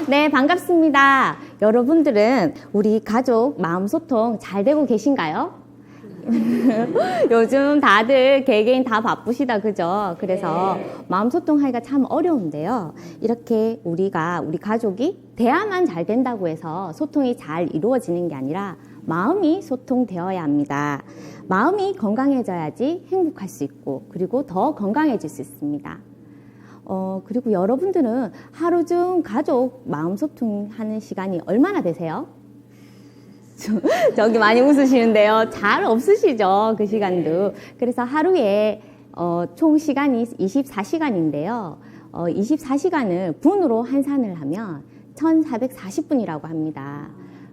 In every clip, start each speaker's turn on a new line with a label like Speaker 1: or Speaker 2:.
Speaker 1: 네, 반갑습니다. 여러분들은 우리 가족 마음소통 잘 되고 계신가요? 요즘 다들 개개인 다 바쁘시다, 그죠? 그래서 마음소통 하기가 참 어려운데요. 이렇게 우리 가족이 대화만 잘 된다고 해서 소통이 잘 이루어지는 게 아니라 마음이 소통되어야 합니다. 마음이 건강해져야지 행복할 수 있고, 그리고 더 건강해질 수 있습니다. 그리고 여러분들은 하루 중 가족 마음소통하는 시간이 얼마나 되세요? 저기 많이 웃으시는데요. 잘 없으시죠? 그 시간도. 그래서 하루에 총 시간이 24시간인데요. 24시간을 분으로 환산을 하면 1440분이라고 합니다.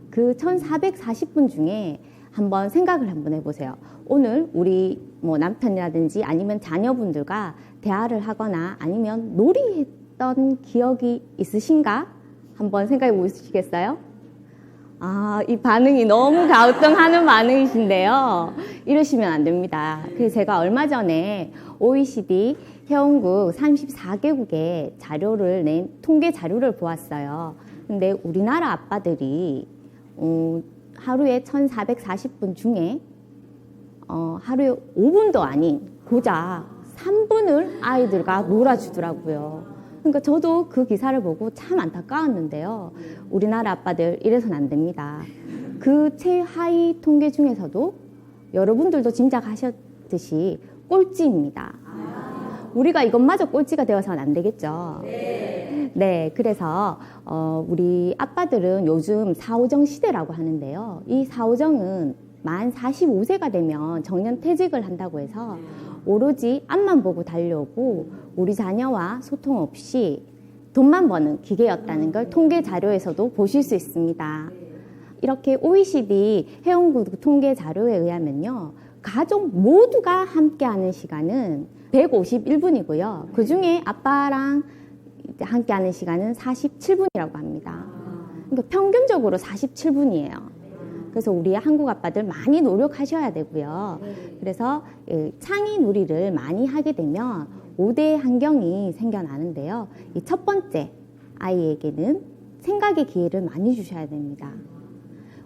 Speaker 1: 그 1440분 중에 한번 생각을 한번 해보세요. 오늘 우리 남편이라든지 아니면 자녀분들과 대화를 하거나 아니면 놀이했던 기억이 있으신가? 한번 생각해 보시겠어요? 이 반응이 너무 갸우뚱하는 반응이신데요. 이러시면 안 됩니다. 그래서 제가 얼마 전에 OECD 회원국 34개국의 자료를 낸 통계 자료를 보았어요. 근데 우리나라 아빠들이 하루에 1440분 중에 하루에 5분도 아닌 고작 3분을 아이들과 놀아주더라고요. 그러니까 저도 그 기사를 보고 참 안타까웠는데요. 우리나라 아빠들 이래서는 안 됩니다. 그 최하위 통계 중에서도 여러분들도 짐작하셨듯이 꼴찌입니다. 우리가 이것마저 꼴찌가 되어서는 안 되겠죠. 네, 그래서 우리 아빠들은 요즘 4.5정 시대라고 하는데요. 이 4.5정은 만 45세가 되면 정년퇴직을 한다고 해서 오로지 앞만 보고 달려오고 우리 자녀와 소통 없이 돈만 버는 기계였다는 걸 통계 자료에서도 보실 수 있습니다. 이렇게 OECD 회원국 통계 자료에 의하면요. 가족 모두가 함께하는 시간은 151분이고요. 그중에 아빠랑 함께하는 시간은 47분이라고 합니다. 그러니까 평균적으로 47분이에요. 그래서 우리 한국 아빠들 많이 노력하셔야 되고요. 그래서 창의 놀이를 많이 하게 되면 5대 환경이 생겨나는데요. 이 첫 번째, 아이에게는 생각의 기회를 많이 주셔야 됩니다.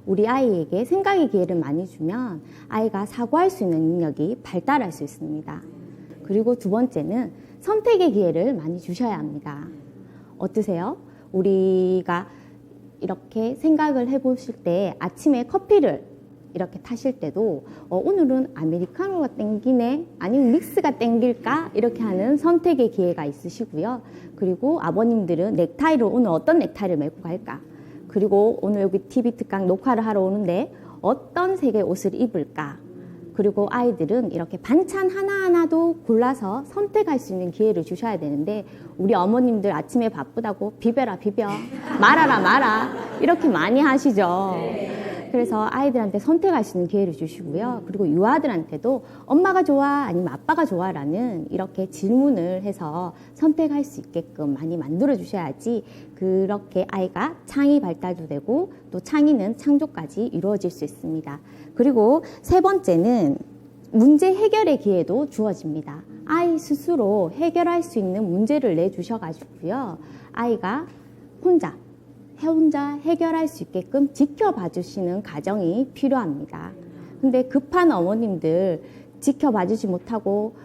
Speaker 1: 우리 아이에게 생각의 기회를 많이 주면 아이가 사고할 수 있는 능력이 발달할 수 있습니다. 그리고 두 번째는 선택의 기회를 많이 주셔야 합니다. 어떠세요? 우리가 이렇게 생각을 해보실 때 아침에 커피를 이렇게 타실 때도 오늘은 아메리카노가 땡기네 아니면 믹스가 땡길까 이렇게 하는 선택의 기회가 있으시고요. 그리고 아버님들은 넥타이를 오늘 어떤 넥타이를 메고 갈까, 그리고 오늘 여기 TV 특강 녹화를 하러 오는데 어떤 색의 옷을 입을까, 그리고 아이들은 이렇게 반찬 하나하나도 골라서 선택할 수 있는 기회를 주셔야 되는데 우리 어머님들 아침에 바쁘다고 비벼라 비벼, 말아라 말아 이렇게 많이 하시죠. 그래서 아이들한테 선택할 수 있는 기회를 주시고요. 그리고 유아들한테도 엄마가 좋아 아니면 아빠가 좋아라는 이렇게 질문을 해서 선택할 수 있게끔 많이 만들어 주셔야지 그렇게 아이가 창의 발달도 되고 또 창의는 창조까지 이루어질 수 있습니다. 그리고 세 번째는 문제 해결의 기회도 주어집니다. 아이 스스로 해결할 수 있는 문제를 내주셔가지고요. 아이가 혼자 해결할 수 있게끔 지켜봐 주시는 가정이 필요합니다. 근데 급한 어머님들 지켜봐 주지 못하고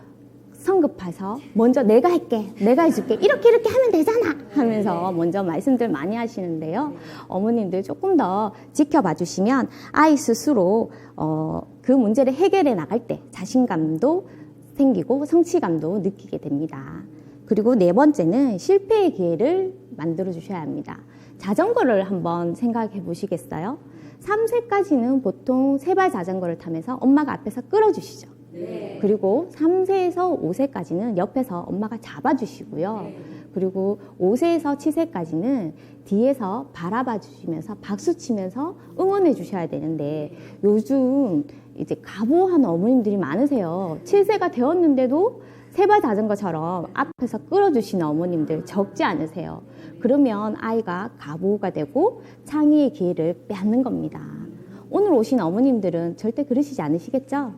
Speaker 1: 성급해서 먼저 내가 할게, 내가 해줄게, 이렇게 하면 되잖아 하면서 먼저 말씀들 많이 하시는데요. 어머님들 조금 더 지켜봐 주시면 아이 스스로 그 문제를 해결해 나갈 때 자신감도 생기고 성취감도 느끼게 됩니다. 그리고 네 번째는 실패의 기회를 만들어 주셔야 합니다. 자전거를 한번 생각해 보시겠어요? 3세까지는 보통 세발 자전거를 타면서 엄마가 앞에서 끌어주시죠. 그리고 3세에서 5세까지는 옆에서 엄마가 잡아주시고요. 그리고 5세에서 7세까지는 뒤에서 바라봐 주시면서 박수 치면서 응원해 주셔야 되는데 요즘 이제 가보한 어머님들이 많으세요. 7세가 되었는데도 세발 자전거처럼 앞에서 끌어주시는 어머님들 적지 않으세요. 그러면 아이가 가보가 되고 창의의 기회를 빼앗는 겁니다. 오늘 오신 어머님들은 절대 그러시지 않으시겠죠?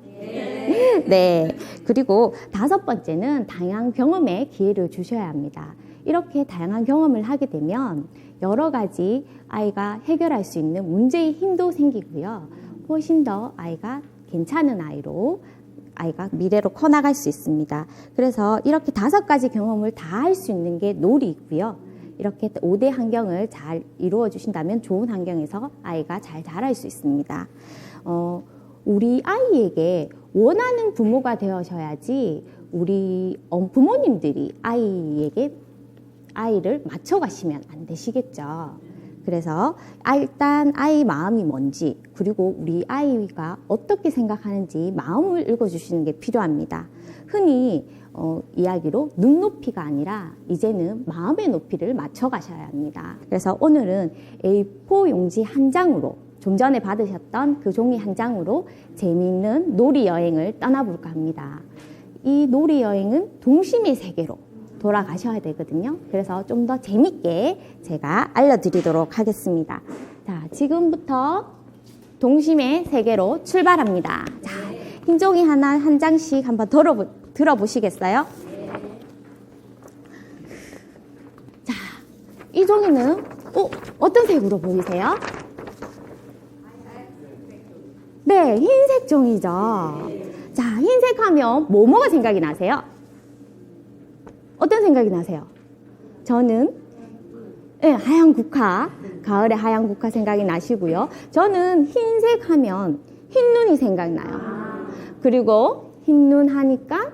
Speaker 1: 네. 그리고 다섯 번째는 다양한 경험의 기회를 주셔야 합니다. 이렇게 다양한 경험을 하게 되면 여러 가지 아이가 해결할 수 있는 문제의 힘도 생기고요. 훨씬 더 아이가 괜찮은 아이가 미래로 커나갈 수 있습니다. 그래서 이렇게 5가지 경험을 다 할 수 있는 게 놀이이고요. 이렇게 5대 환경을 잘 이루어 주신다면 좋은 환경에서 아이가 잘 자랄 수 있습니다. 우리 아이에게 원하는 부모가 되어셔야지 우리 부모님들이 아이를 맞춰가시면 안 되시겠죠. 그래서 일단 아이 마음이 뭔지, 그리고 우리 아이가 어떻게 생각하는지 마음을 읽어주시는 게 필요합니다. 흔히 이야기로 눈높이가 아니라 이제는 마음의 높이를 맞춰가셔야 합니다. 그래서 오늘은 A4 용지 한 장으로, 좀 전에 받으셨던 그 종이 한 장으로 재미있는 놀이 여행을 떠나볼까 합니다. 이 놀이 여행은 동심의 세계로 돌아가셔야 되거든요. 그래서 좀 더 재밌게 제가 알려드리도록 하겠습니다. 자, 지금부터 동심의 세계로 출발합니다. 자, 흰 종이 한 장씩 한번 들어보시겠어요? 자, 이 종이는 어떤 색으로 보이세요? 네, 흰색 종이죠. 자, 흰색 하면 뭐가 생각이 나세요? 어떤 생각이 나세요? 저는 하얀 국화, 가을에 하얀 국화 생각이 나시고요. 저는 흰색 하면 흰눈이 생각나요. 그리고 흰눈 하니까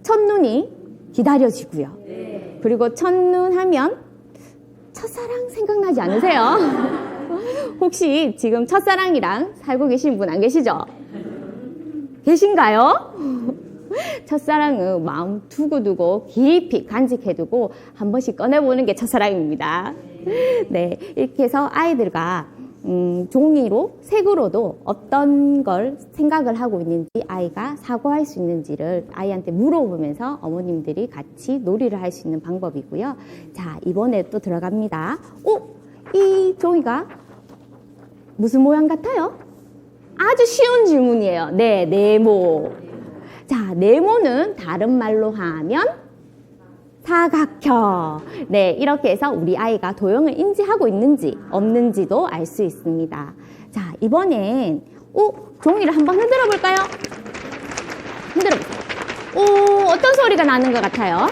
Speaker 1: 첫눈이 기다려지고요. 그리고 첫눈 하면 첫사랑 생각나지 않으세요? 혹시 지금 첫사랑이랑 살고 계신 분 안 계시죠? 계신가요? 첫사랑은 마음 두고두고 깊이 간직해두고 한 번씩 꺼내보는 게 첫사랑입니다. 네, 이렇게 해서 아이들과 종이로, 색으로도 어떤 걸 생각을 하고 있는지, 아이가 사고할 수 있는지를 아이한테 물어보면서 어머님들이 같이 놀이를 할 수 있는 방법이고요. 자, 이번에 또 들어갑니다. 이 종이가 무슨 모양 같아요? 아주 쉬운 질문이에요. 네, 네모. 자, 네모는 다른 말로 하면 사각형. 네, 이렇게 해서 우리 아이가 도형을 인지하고 있는지 없는지도 알 수 있습니다. 자, 이번엔 종이를 한번 흔들어 볼까요? 흔들어 보세요. 어떤 소리가 나는 것 같아요?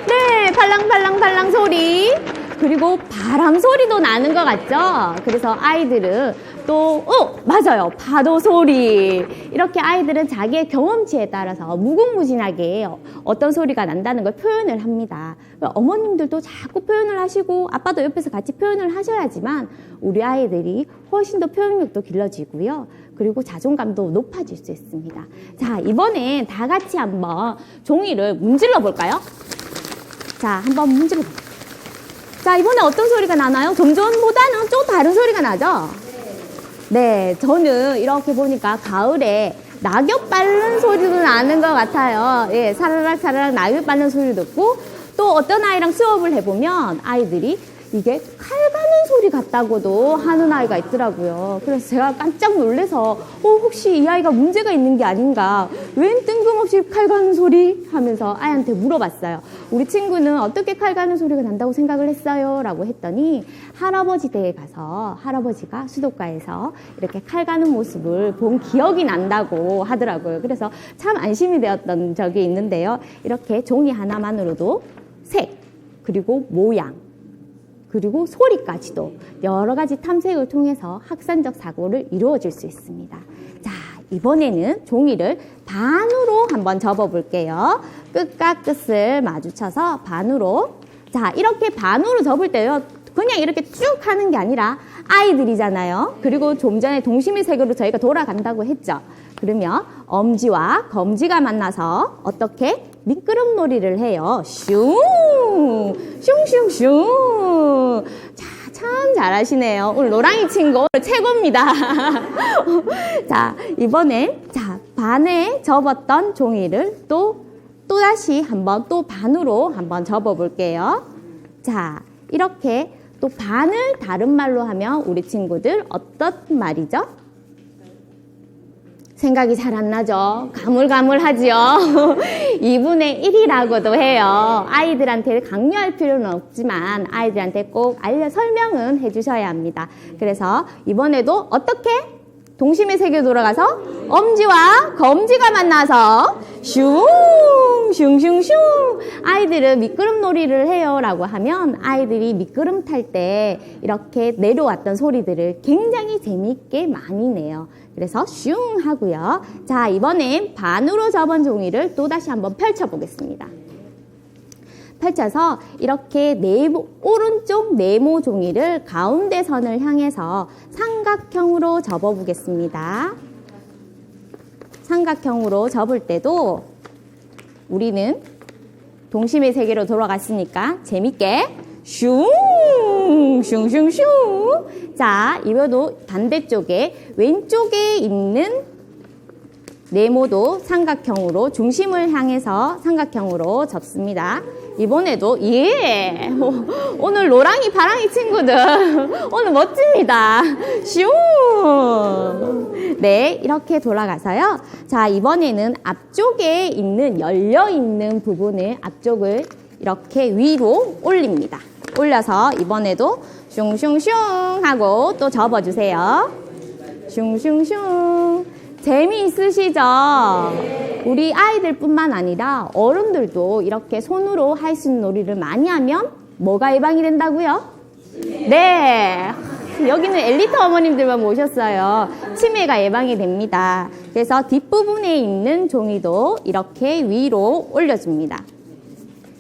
Speaker 1: 네, 팔랑팔랑팔랑 소리. 그리고 바람 소리도 나는 것 같죠? 그래서 아이들은 또, 맞아요. 파도 소리. 이렇게 아이들은 자기의 경험치에 따라서 무궁무진하게 어떤 소리가 난다는 걸 표현을 합니다. 어머님들도 자꾸 표현을 하시고, 아빠도 옆에서 같이 표현을 하셔야지만, 우리 아이들이 훨씬 더 표현력도 길러지고요. 그리고 자존감도 높아질 수 있습니다. 자, 이번엔 다 같이 한번 종이를 문질러 볼까요? 자, 한번 문질러 볼까요? 자, 이번에 어떤 소리가 나나요? 좀 전보다는 좀 다른 소리가 나죠? 네, 저는 이렇게 보니까 가을에 낙엽 밟는 소리도 나는 것 같아요. 예, 사라락 사라락 낙엽 밟는 소리도 듣고, 또 어떤 아이랑 수업을 해보면 아이들이 이게 칼 가는 소리 같다고도 하는 아이가 있더라고요. 그래서 제가 깜짝 놀라서 혹시 이 아이가 문제가 있는 게 아닌가, 웬 뜬금없이 칼 가는 소리 하면서 아이한테 물어봤어요. 우리 친구는 어떻게 칼 가는 소리가 난다고 생각을 했어요? 라고 했더니 할아버지 댁에 가서 할아버지가 수도가에서 이렇게 칼 가는 모습을 본 기억이 난다고 하더라고요. 그래서 참 안심이 되었던 적이 있는데요. 이렇게 종이 하나만으로도 색, 그리고 모양, 그리고 소리까지도 여러 가지 탐색을 통해서 학습적 사고를 이루어질 수 있습니다. 자, 이번에는 종이를 반으로 한번 접어 볼게요. 끝과 끝을 마주쳐서 반으로. 자, 이렇게 반으로 접을 때요, 그냥 이렇게 쭉 하는 게 아니라 아이들이잖아요. 그리고 좀 전에 동심의 세계로 저희가 돌아간다고 했죠. 그러면 엄지와 검지가 만나서 어떻게 미끄럼놀이를 해요. 슝! 슝슝슝! 자, 참 잘하시네요. 오늘 노랑이 친구 오늘 최고입니다. 자, 이번엔 반에 접었던 종이를 또다시 한번 또 반으로 한번 접어 볼게요. 자, 이렇게 또 반을 다른 말로 하면 우리 친구들 어떤 말이죠? 생각이 잘 안 나죠? 가물가물하지요? 2분의 1이라고도 해요. 아이들한테 강요할 필요는 없지만 아이들한테 꼭 설명은 해주셔야 합니다. 그래서 이번에도 어떻게? 동심의 세계로 돌아가서 엄지와 검지가 만나서 슝 슝슝슝 아이들은 미끄럼 놀이를 해요 라고 하면 아이들이 미끄럼 탈 때 이렇게 내려왔던 소리들을 굉장히 재미있게 많이 내요. 그래서 슝 하고요. 자, 이번엔 반으로 접은 종이를 또다시 한번 펼쳐보겠습니다. 펼쳐서 이렇게 오른쪽 네모 종이를 가운데 선을 향해서 삼각형으로 접어보겠습니다. 삼각형으로 접을 때도 우리는 동심의 세계로 돌아갔으니까 재밌게 슝 슝슝슝. 자, 이번에도 반대쪽에 왼쪽에 있는 네모도 삼각형으로 중심을 향해서 삼각형으로 접습니다. 이번에도 예! 오늘 노랑이 파랑이 친구들 오늘 멋집니다. 슝! 네, 이렇게 돌아가서요. 자, 이번에는 앞쪽에 있는 열려있는 부분을 앞쪽을 이렇게 위로 올립니다. 올려서 이번에도 슝슝슝 하고 또 접어주세요. 슝슝슝. 재미있으시죠? 우리 아이들뿐만 아니라 어른들도 이렇게 손으로 할 수 있는 놀이를 많이 하면 뭐가 예방이 된다고요? 네. 여기는 엘리트 어머님들만 모셨어요. 치매가 예방이 됩니다. 그래서 뒷부분에 있는 종이도 이렇게 위로 올려줍니다.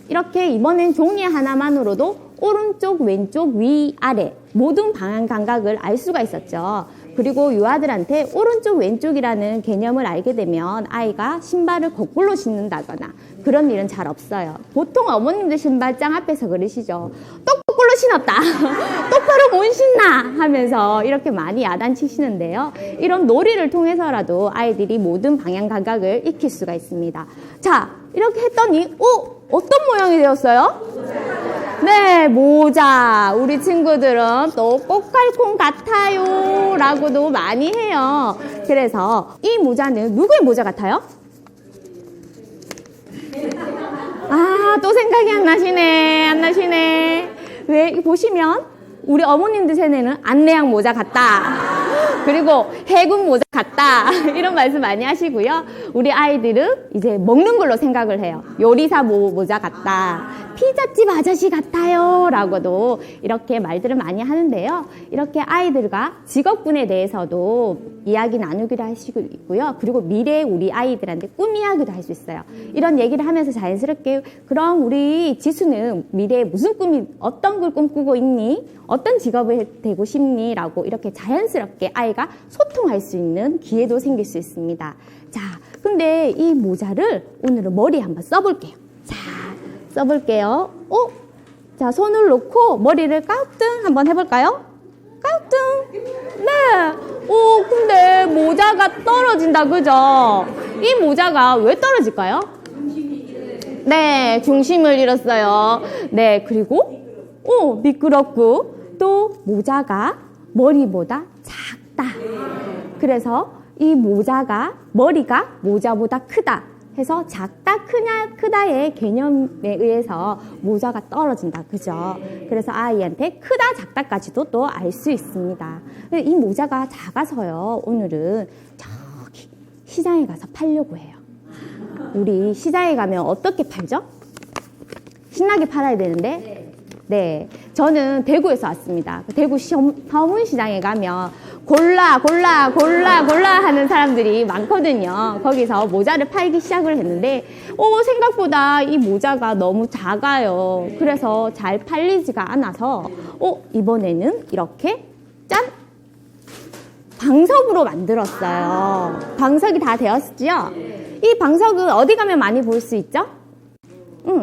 Speaker 1: 이렇게 이번엔 종이 하나만으로도 오른쪽, 왼쪽, 위, 아래 모든 방향 감각을 알 수가 있었죠. 그리고 유아들한테 오른쪽, 왼쪽이라는 개념을 알게 되면 아이가 신발을 거꾸로 신는다거나 그런 일은 잘 없어요. 보통 어머님들 신발장 앞에서 그러시죠. 또 거꾸로 신었다. 똑바로 못 신나 하면서 이렇게 많이 야단치시는데요. 이런 놀이를 통해서라도 아이들이 모든 방향 감각을 익힐 수가 있습니다. 자, 이렇게 했더니 어떤 모양이 되었어요? 네, 모자. 우리 친구들은 또 꽃갈콘 같아요 라고도 많이 해요. 그래서 이 모자는 누구의 모자 같아요? 아, 또 생각이 안 나시네. 왜? 보시면 우리 어머님들 세대는 안내양 모자 같다. 그리고 해군 모자 같다. 이런 말씀 많이 하시고요. 우리 아이들은 이제 먹는 걸로 생각을 해요. 요리사 모자 같다. 피자집 아저씨 같아요. 라고도 이렇게 말들을 많이 하는데요. 이렇게 아이들과 직업군에 대해서도 이야기 나누기도 할 수 있고요. 그리고 미래의 우리 아이들한테 꿈 이야기도 할 수 있어요. 이런 얘기를 하면서 자연스럽게 그럼 우리 지수는 미래에 무슨 어떤 걸 꿈꾸고 있니? 어떤 직업을 되고 싶니? 라고 이렇게 자연스럽게 아이가 소통할 수 있는 기회도 생길 수 있습니다. 자, 근데 이 모자를 오늘은 머리에 한번 써볼게요. 자, 써볼게요. 자, 손을 놓고 머리를 까우뚱 한번 해볼까요? 까우뚱. 네. 근데 모자가 떨어진다, 그죠? 이 모자가 왜 떨어질까요? 네, 중심을 잃었어요. 네, 그리고 미끄럽고 또 모자가 머리보다 작다. 그래서 이 머리가 모자보다 크다 해서 작다, 크다의 개념에 의해서 모자가 떨어진다. 그죠? 그래서 아이한테 크다, 작다까지도 또 알 수 있습니다. 이 모자가 작아서요, 오늘은 저기 시장에 가서 팔려고 해요. 우리 시장에 가면 어떻게 팔죠? 신나게 팔아야 되는데, 네. 저는 대구에서 왔습니다. 대구 서문시장에 가면 골라 하는 사람들이 많거든요. 거기서 모자를 팔기 시작을 했는데, 생각보다 이 모자가 너무 작아요. 그래서 잘 팔리지가 않아서, 이번에는 이렇게, 짠! 방석으로 만들었어요. 방석이 다 되었죠? 이 방석은 어디 가면 많이 볼 수 있죠?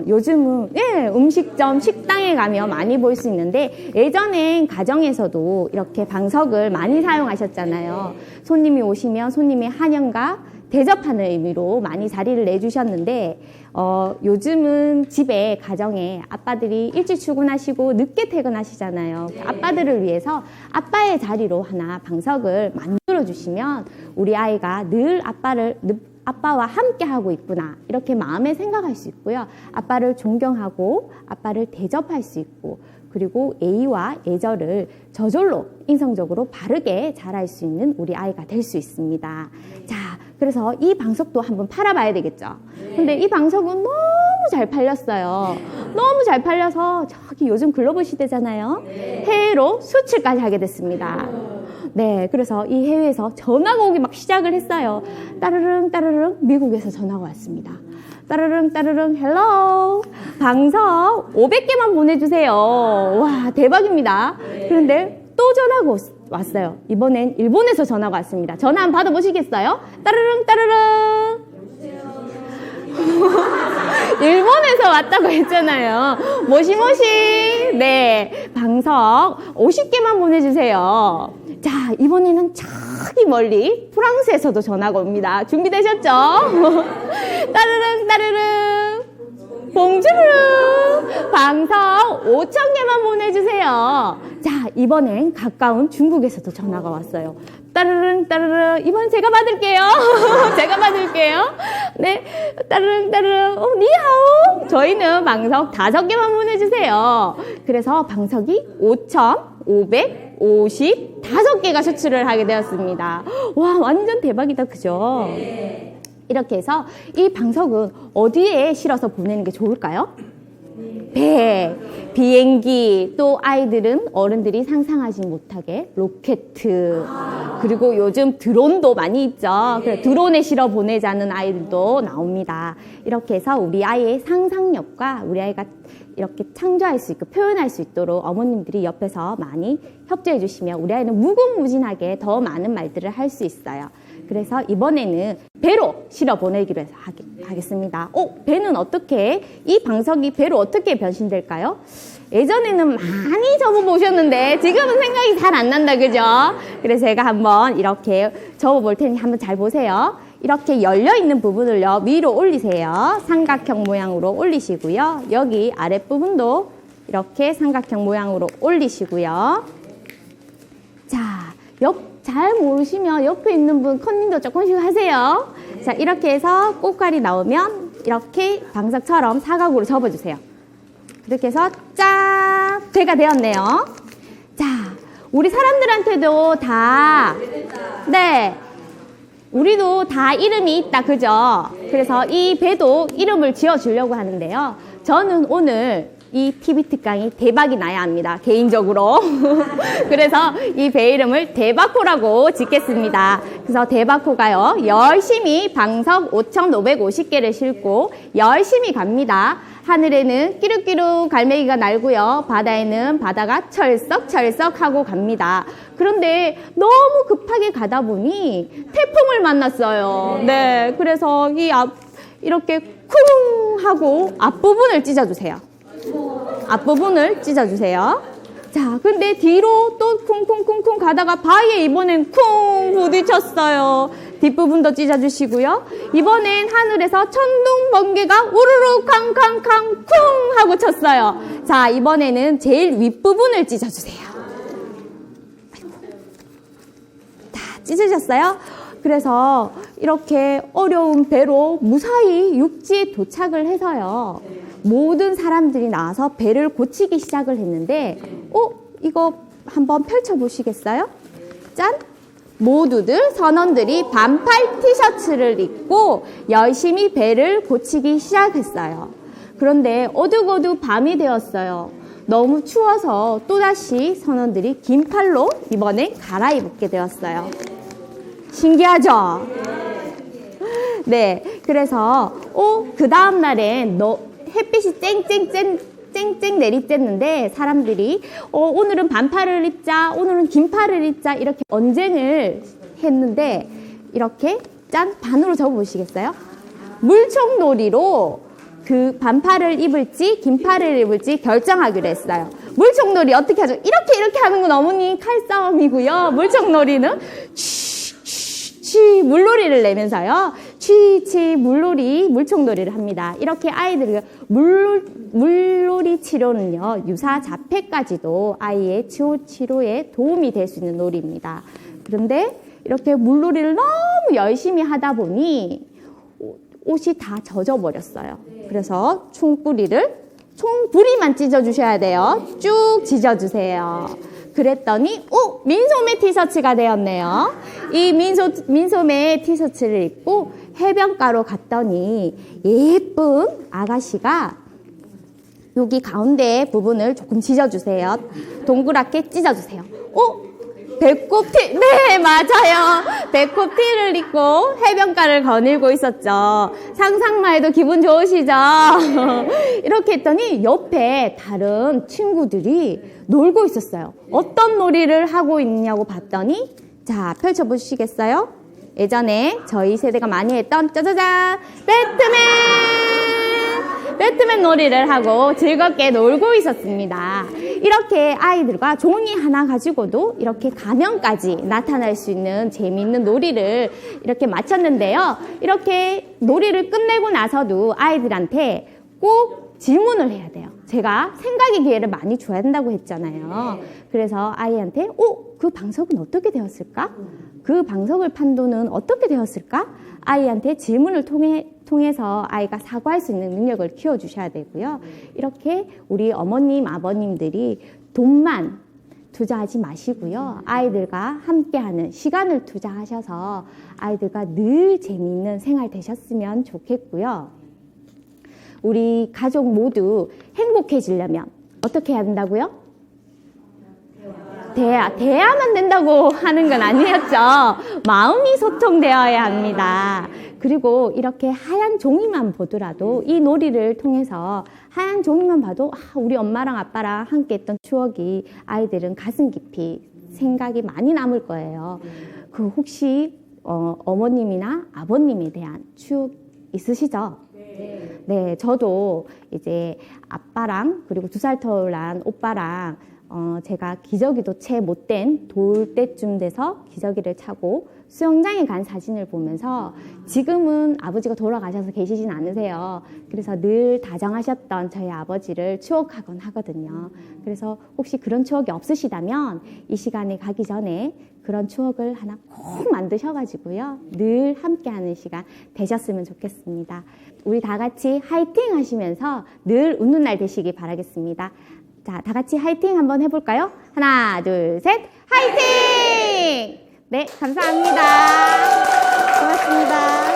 Speaker 1: 요즘은 음식점, 식당에 가면 많이 볼 수 있는데 예전엔 가정에서도 이렇게 방석을 많이 사용하셨잖아요. 손님이 오시면 손님의 한연과 대접하는 의미로 많이 자리를 내주셨는데 요즘은 집에 가정에 아빠들이 일찍 출근하시고 늦게 퇴근하시잖아요. 아빠들을 위해서 아빠의 자리로 하나 방석을 만들어 주시면 우리 아이가 늘 아빠와 함께 하고 있구나 이렇게 마음에 생각할 수 있고요. 아빠를 존경하고 아빠를 대접할 수 있고 그리고 예의와 예절을 저절로 인성적으로 바르게 자랄 수 있는 우리 아이가 될 수 있습니다. 자, 그래서 이 방석도 한번 팔아봐야 되겠죠. 근데 이 방석은 너무 잘 팔렸어요. 너무 잘 팔려서 저기 요즘 글로벌 시대잖아요. 해외로 수출까지 하게 됐습니다. 네, 그래서 이 해외에서 전화가 오기 막 시작을 했어요. 따르릉 따르릉 미국에서 전화가 왔습니다. 따르릉 따르릉 헬로 방석 500개만 보내주세요. 와, 대박입니다. 그런데 또 전화가 왔어요. 이번엔 일본에서 전화가 왔습니다. 전화 한번 받아보시겠어요? 따르릉 따르릉 일본에서 왔다고 했잖아요. 모시모시. 네, 방석 50개만 보내주세요. 자, 이번에는 저기 멀리 프랑스에서도 전화가 옵니다. 준비되셨죠? 따르릉 따르릉 봉주르 방석 5,000개만 보내주세요. 자, 이번엔 가까운 중국에서도 전화가 왔어요. 따르릉 따르릉 이번 제가 받을게요. 제가 받을게요. 네, 따르릉 따르릉 니하오. 저희는 방석 5개만 보내주세요. 그래서 방석이 5,555개가 수출을 하게 되었습니다. 와, 완전 대박이다, 그죠? 이렇게 해서 이 방석은 어디에 실어서 보내는 게 좋을까요? 배, 비행기, 또 아이들은 어른들이 상상하지 못하게 로켓, 그리고 요즘 드론도 많이 있죠. 그래, 드론에 실어 보내자는 아이들도 나옵니다. 이렇게 해서 우리 아이의 상상력과 우리 아이가 이렇게 창조할 수 있고 표현할 수 있도록 어머님들이 옆에서 많이 협조해 주시면 우리 아이는 무궁무진하게 더 많은 말들을 할 수 있어요. 그래서 이번에는 배로 실어 보내기로 해서 하겠습니다. 배는 어떻게, 이 방석이 배로 어떻게 변신될까요? 예전에는 많이 접어보셨는데 지금은 생각이 잘 안 난다, 그죠? 그래서 제가 한번 이렇게 접어볼 테니 한번 잘 보세요. 이렇게 열려있는 부분을요, 위로 올리세요. 삼각형 모양으로 올리시고요. 여기 아랫부분도 이렇게 삼각형 모양으로 올리시고요. 자, 잘 모르시면 옆에 있는 분 컨닝도 조금씩 하세요. 자, 이렇게 해서 꽃갈이 나오면 이렇게 방석처럼 사각으로 접어주세요. 이렇게 해서 짠! 배가 되었네요. 자, 우리 사람들한테도 다, 네, 우리도 다 이름이 있다, 그죠? 그래서 이 배도 이름을 지어주려고 하는데요. 저는 오늘 이 TV 특강이 대박이 나야 합니다, 개인적으로. 그래서 이 배 이름을 대박호라고 짓겠습니다. 그래서 대박호가요, 열심히 방석 5,550개를 싣고 열심히 갑니다. 하늘에는 끼룩끼룩 갈매기가 날고요. 바다에는 바다가 철썩철썩 하고 갑니다. 그런데 너무 급하게 가다 보니 태풍을 만났어요. 네, 그래서 이렇게 쿵 하고 앞부분을 찢어주세요. 앞부분을 찢어주세요. 자, 근데 뒤로 또 쿵쿵쿵쿵 가다가 바위에 이번엔 쿵 부딪혔어요. 뒷부분도 찢어주시고요. 이번엔 하늘에서 천둥 번개가 우르르 캉캉캉 쿵 하고 쳤어요. 자, 이번에는 제일 윗부분을 찢어주세요. 다 찢어졌어요? 그래서 이렇게 어려운 배로 무사히 육지에 도착을 해서요, 모든 사람들이 나와서 배를 고치기 시작을 했는데, 이거 한번 펼쳐보시겠어요? 짠! 모두들, 선원들이 반팔 티셔츠를 입고 열심히 배를 고치기 시작했어요. 그런데 어둑어둑 밤이 되었어요. 너무 추워서 또다시 선원들이 긴팔로 이번에 갈아입게 되었어요. 신기하죠? 네, 그래서 그 다음 날엔 햇빛이 쨍쨍 내리쬐는데 사람들이 오늘은 반팔을 입자, 오늘은 긴팔을 입자, 이렇게 언쟁을 했는데, 이렇게 짠, 반으로 접어보시겠어요? 물총놀이로 그 반팔을 입을지 긴팔을 입을지 결정하기로 했어요. 물총놀이 어떻게 하죠? 이렇게 하는 건 어머니 칼싸움이고요. 물총놀이는 취 물놀이를 내면서요. 취 물놀이 물총놀이를 합니다. 이렇게 아이들을 물놀이 치료는요. 유사 자폐까지도 아이의 치료에 도움이 될 수 있는 놀이입니다. 그런데 이렇게 물놀이를 너무 열심히 하다 보니 옷이 다 젖어버렸어요. 그래서 총부리만 찢어주셔야 돼요. 쭉 찢어주세요. 그랬더니 민소매 티셔츠가 되었네요. 이 민소매 티셔츠를 입고 해변가로 갔더니 예쁜 아가씨가 여기 가운데 부분을 조금 찢어주세요. 동그랗게 찢어주세요. 배꼽티, 네, 맞아요. 배꼽티를 입고 해변가를 거닐고 있었죠. 상상만 해도 기분 좋으시죠? 이렇게 했더니 옆에 다른 친구들이 놀고 있었어요. 어떤 놀이를 하고 있냐고 봤더니, 자, 펼쳐보시겠어요? 예전에 저희 세대가 많이 했던 짜자잔! 배트맨 놀이를 하고 즐겁게 놀고 있었습니다. 이렇게 아이들과 종이 하나 가지고도 이렇게 가면까지 나타날 수 있는 재미있는 놀이를 이렇게 마쳤는데요. 이렇게 놀이를 끝내고 나서도 아이들한테 꼭 질문을 해야 돼요. 제가 생각의 기회를 많이 줘야 된다고 했잖아요. 그래서 아이한테 그 방석은 어떻게 되었을까? 그 방석을 판도는 어떻게 되었을까? 아이한테 질문을 통해서 아이가 사고할 수 있는 능력을 키워주셔야 되고요. 이렇게 우리 어머님, 아버님들이 돈만 투자하지 마시고요. 아이들과 함께하는 시간을 투자하셔서 아이들과 늘 재미있는 생활 되셨으면 좋겠고요. 우리 가족 모두 행복해지려면 어떻게 해야 된다고요? 대화만 된다고 하는 건 아니었죠. 마음이 소통되어야 합니다. 그리고 이렇게 하얀 종이만 보더라도 이 놀이를 통해서 하얀 종이만 봐도 우리 엄마랑 아빠랑 함께 했던 추억이 아이들은 가슴 깊이 생각이 많이 남을 거예요. 그 혹시 어머님이나 아버님에 대한 추억 있으시죠? 네, 저도 이제 아빠랑 그리고 2살 더 난 오빠랑 제가 기저귀도 채 못된 돌 때쯤 돼서 기저귀를 차고 수영장에 간 사진을 보면서 지금은 아버지가 돌아가셔서 계시진 않으세요. 그래서 늘 다정하셨던 저희 아버지를 추억하곤 하거든요. 그래서 혹시 그런 추억이 없으시다면 이 시간에 가기 전에 그런 추억을 하나 꼭 만드셔가지고요. 늘 함께하는 시간 되셨으면 좋겠습니다. 우리 다 같이 화이팅 하시면서 늘 웃는 날 되시기 바라겠습니다. 자, 다 같이 화이팅 한번 해볼까요? 하나, 둘, 셋, 화이팅! 네, 감사합니다. 고맙습니다.